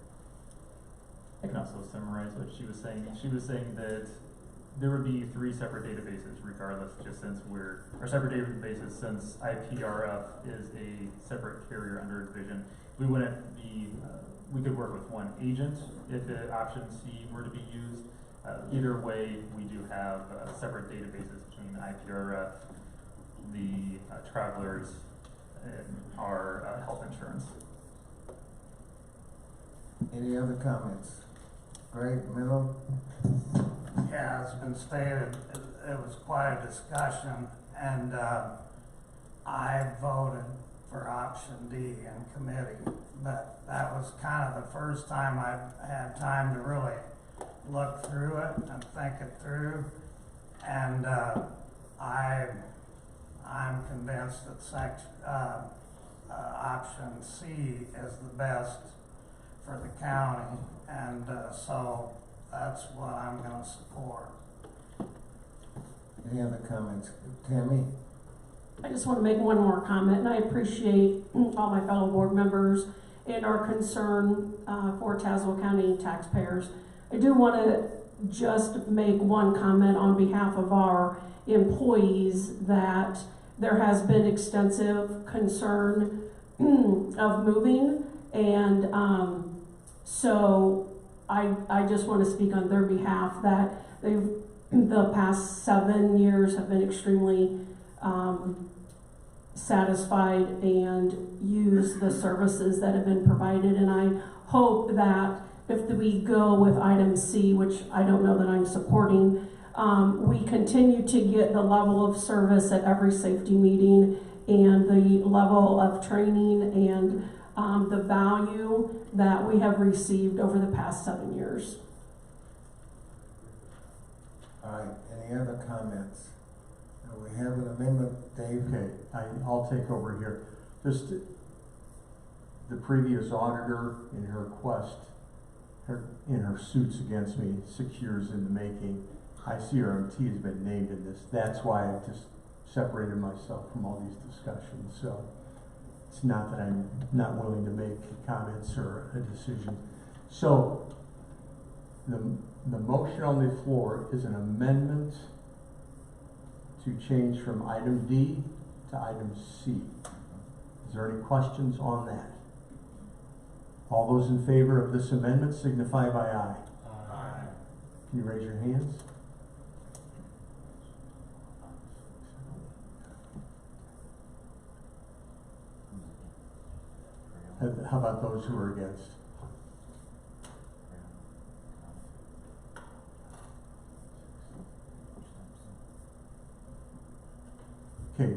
I can also summarize what she was saying. She was saying that there would be three separate databases regardless, just since separate databases since IPRF is a separate carrier under Envision. We wouldn't be, we could work with one agent if option C were to be used. Either way, we do have separate databases between IPRF, the travelers, and our health insurance. Any other comments? Greg, Miller? Yeah, it's been stated, it was quite a discussion, and I voted for option D in committee, but that was kind of the first time I've had time to really look through it and think it through, and I'm convinced that option C is the best for the county, and so that's what I'm going to support. Any other comments? Tammy? I just want to make one more comment, and I appreciate all my fellow board members and our concern for Tazewell County taxpayers. I do want to just make one comment on behalf of our employees that there has been extensive concern of moving, and so I just want to speak on their behalf that the past 7 years have been extremely satisfied and use the services that have been provided, and I hope that if we go with item C, which I don't know that I'm supporting, we continue to get the level of service at every safety meeting and the level of training and the value that we have received over the past 7 years. All right, any other comments? We have an amendment, Dave. Okay, I'll take over here. Just the previous auditor in her quest, in her suits against me 6 years in the making, ICRMT has been named in this. That's why I've just separated myself from all these discussions. So it's not that I'm not willing to make comments or a decision. So the motion on the floor is an amendment to change from item D to item C. Is there any questions on that? All those in favor of this amendment signify by aye. Aye. Can you raise your hands? How about those who are against? Okay,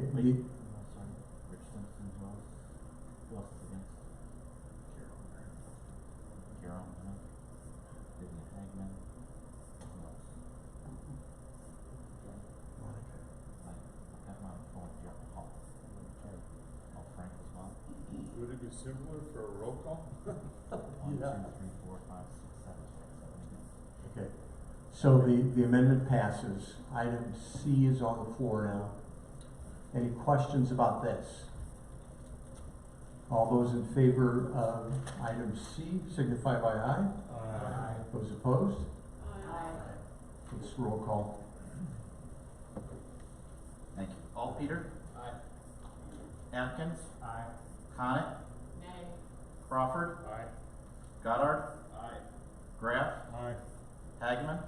Would it be simpler for a roll call? 1, 2, 3, 4, 5, 6, 7, 8. okay. So the amendment passes. Item C is on the floor now. Any questions about this? All those in favor of item C signify by aye. Aye. Those opposed? Aye. It's roll call. Thank you. Peter? Aye. Atkins? Aye. Connick? Nay. Crawford? Aye. Goddard? Aye. Graff? Aye. Hagman?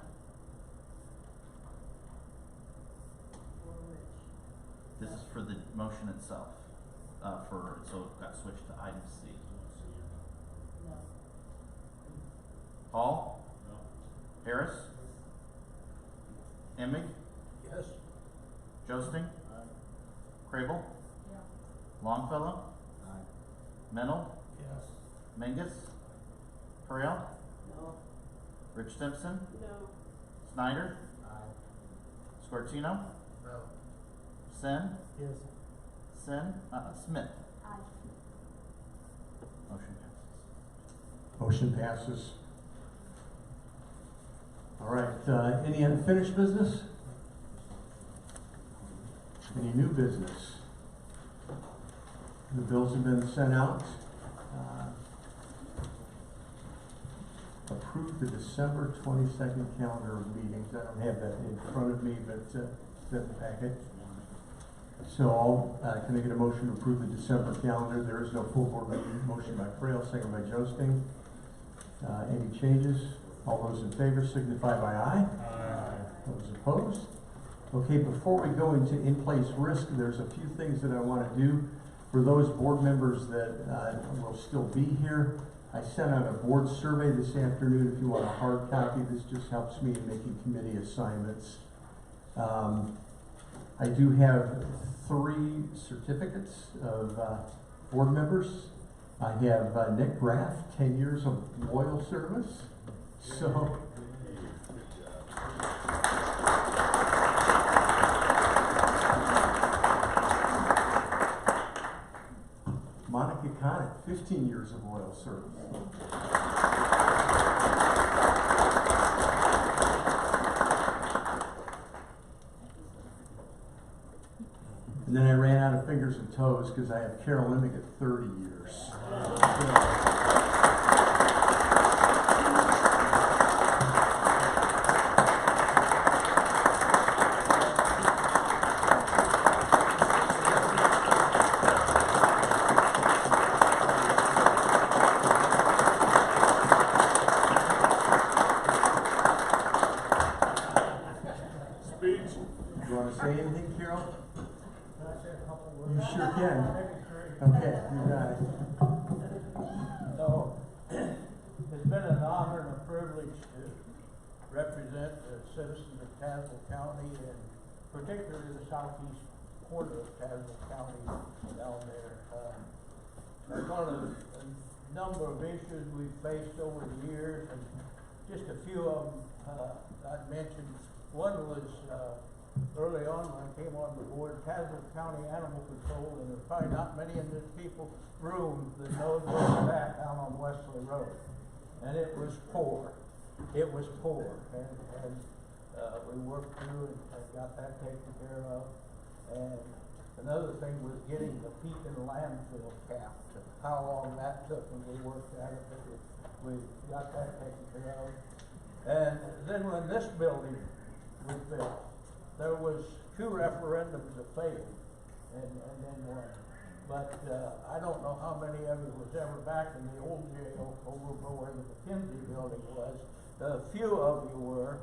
This is for the motion itself, so it got switched to item C. No. Hall? No. Harris? Emig? Yes. Josting? Aye. Crable? Yeah. Longfellow? Aye. Mennel? Yes. Mingus? Purriell? No. Rich Simpson? No. Snyder? Aye. Scortino? No. Sin? Yes. Smith? Aye. Motion passes. Motion passes. All right, any unfinished business? Any new business? The bills have been sent out. Approve the December 22nd calendar of meetings. I don't have that in front of me, but it's in the packet. So can I get a motion to approve the December calendar? There is no full board meeting. Motion by Frail, second by Josting. Any changes? All those in favor signify by aye. Aye. Those opposed? Okay, before we go into in-place risk, there's a few things that I want to do. For those board members that will still be here, I sent out a board survey this afternoon. If you want a hard copy, this just helps me in making committee assignments. I do have 3 certificates of board members. I have Nick Graff, 10 years of loyal service. So, Monica Connick, 15 years of loyal service. And then I ran out of fingers and toes because I have Carol Emick at 30 years. say a couple words? You sure can. Maybe three. Okay, you got it. So, it's been an honor and a privilege to represent the citizens of Tazewell County and particularly the southeast quarter of Tazewell County down there. There's a number of issues we've faced over the years, and just a few of them I'd mention. One was early on when I came on the board, Tazewell County Animal Control, and there's probably not many in this people's room that know where it's at down on Wesley Road. And it was poor. It was poor. And we worked through and got that taken care of. And another thing was getting the Pekin landfill capped. How long that took when we worked at it, but we got that taken care of. And then when this building was built, there was 2 referendums that failed, and then one. But I don't know how many of it was ever back in the old jail over where the McKinsey building was. A few of you were,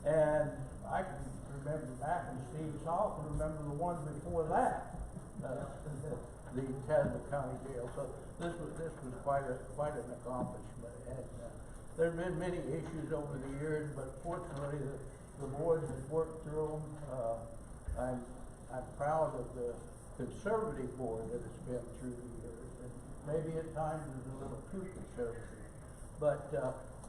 and I can remember back in Steve South and remember the one before that, the Tazewell County Jail. So this was quite an accomplishment. And there have been many issues over the years, but fortunately the board has worked through them. I'm proud of the conservative board that it's been through the years, and maybe at times it's a little too conservative. But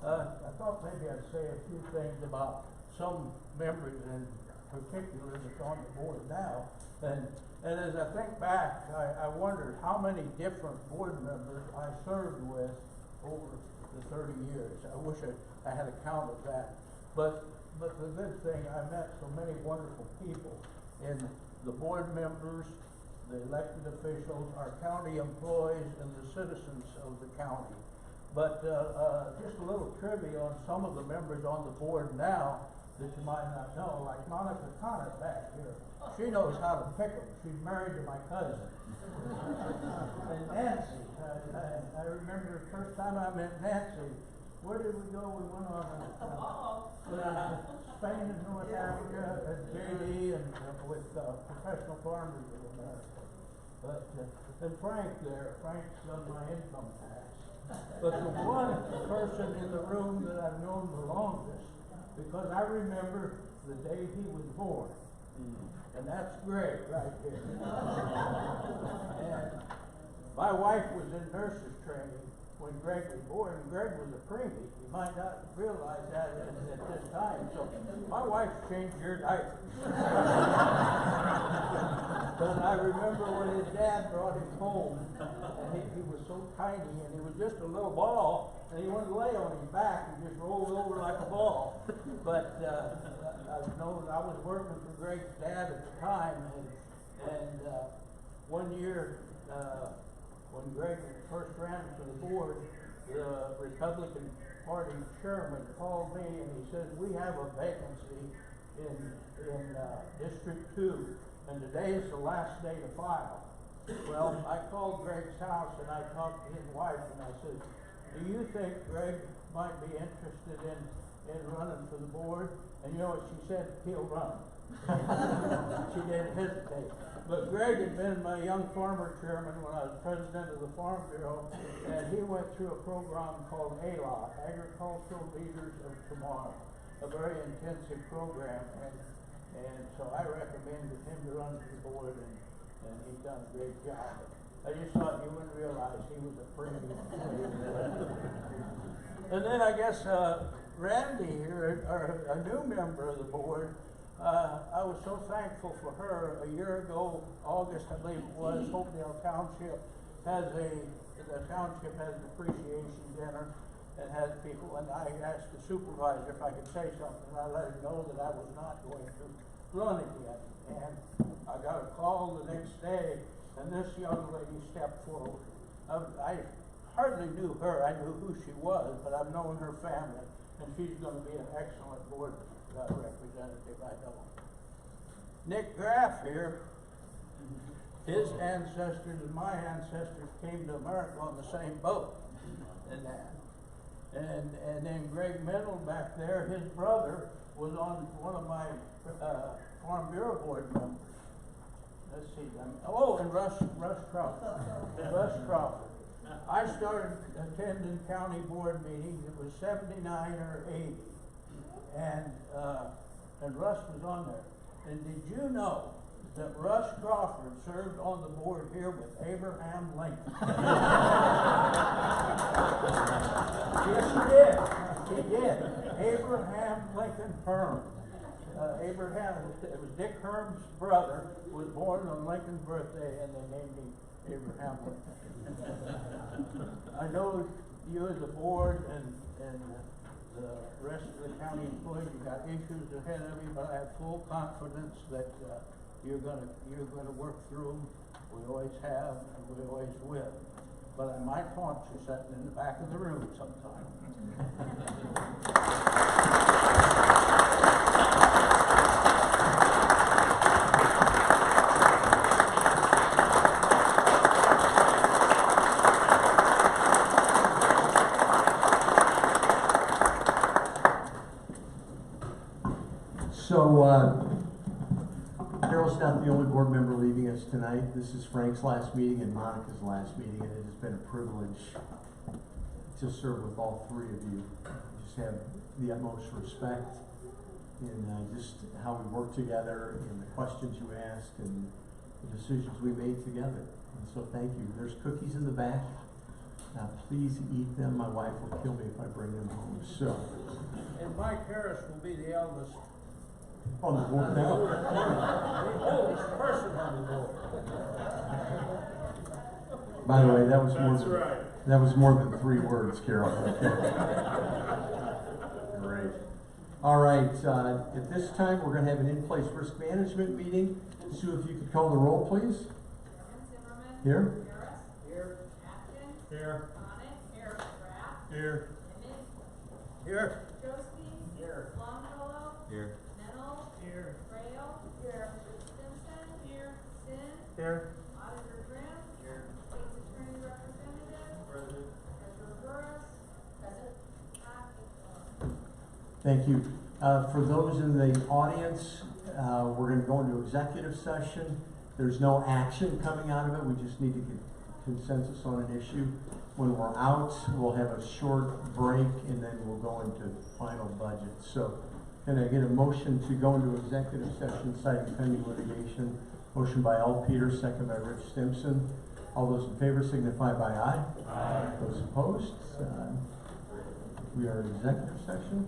I thought maybe I'd say a few things about some members in particular that's on the board now. And as I think back, I wondered how many different board members I served with over the 30 years. I wish I had a count of that. But the good thing, I met so many wonderful people in the board members, the elected officials, our county employees, and the citizens of the county. But just a little trivia on some of the members on the board now that you might not know, like Monica Connor back here. She knows how to pick them. She's married to my cousin. And Nancy, I remember the first time I met Nancy. Where did we go? We went on Spain and North Africa at JD and with professional farmers of America. But and Frank's done my income tax. But the one person in the room that I've known the longest, because I remember the day he was born. And that's Greg right there. And my wife was in nurses training when Greg was born, and Greg was a preemie. You might not realize that at this time. So my wife changed your diapers. But I remember when his dad brought him home, and he was so tiny, and he was just a little ball, and he wouldn't lay on his back, he just rolled over like a ball. But I was working for Greg's dad at the time, and one year, when Greg first ran for the board, the Republican Party chairman called me and he said, we have a vacancy in District 2, and today is the last day to file. Well, I called Greg's house and I talked to his wife and I said, do you think Greg might be interested in running for the board? And you know what she said? He'll run. She didn't hesitate. But Greg had been my young farmer chairman when I was president of the Farm Bureau, and he went through a program called ALA, Agricultural Leaders of Tomorrow, a very intensive program, and so I recommended him to run for the board, and he's done a great job. I just thought you wouldn't realize he was a pretty And then I guess Randy here, a new member of the board, I was so thankful for her. A year ago, August, I believe it was, Hopedale Township the township has an appreciation dinner and has people, and I asked the supervisor if I could say something, and I let her know that I was not going to run again. And I got a call the next day, and this young lady stepped forward. I hardly knew her. I knew who she was, but I've known her family, and she's going to be an excellent board representative, I know. Nick Graff here, his ancestors and my ancestors came to America on the same boat and that. And then Greg Middle back there, his brother was on one of my Farm Bureau board members. let's see, and Russ Crawford. Russ Crawford. I started attending county board meetings, it was 79 or 80. And Russ was on there. And did you know that Russ Crawford served on the board here with Abraham Lincoln? Yes, he did. He did. Abraham Lincoln Herm. Abraham, it was Dick Herm's brother, was born on Lincoln's birthday, and they named him Abraham Lincoln. I know you as a board and the rest of the county employees, you got issues ahead of you, but I have full confidence that you're gonna work through them. We always have, and we always will. But I might haunt you sitting in the back of the room sometime. So, Carol's not the only board member leaving us tonight. This is Frank's last meeting and Monica's last meeting, and it has been a privilege to serve with all three of you. Just have the utmost respect in just how we work together and the questions you asked and the decisions we made together. And so thank you. There's cookies in the back. Please eat them. My wife will kill me if I bring them home. So. And Mike Harris will be the eldest. On the board now. The oldest person on the board. By the way, that was more than 3 words, Carol. Great. All right, at this time, we're going to have an in-place risk management meeting. Sue, if you could call the roll, please. Zimmerman. Here. Harris. Here. Atkins. Here. Bonnet. Here. Graff. Here. Nimitz. Here. Joski. Here. Longfellow. Here. Nennel. Here. Rail. Here. Simpson. Here. Sin. Here. Auditor Grimm. Here. State's Attorney Representative. Present. Treasurer Burris. Present. Thank you. For those in the audience, we're going to go into executive session. There's no action coming out of it. We just need to get consensus on an issue. When we're out, we'll have a short break, and then we'll go into final budget. So, can I get a motion to go into executive session citing pending litigation? Motion by Al Peters, second by Rich Stimson. All those in favor signify by aye. Aye. Those opposed? We are in executive session.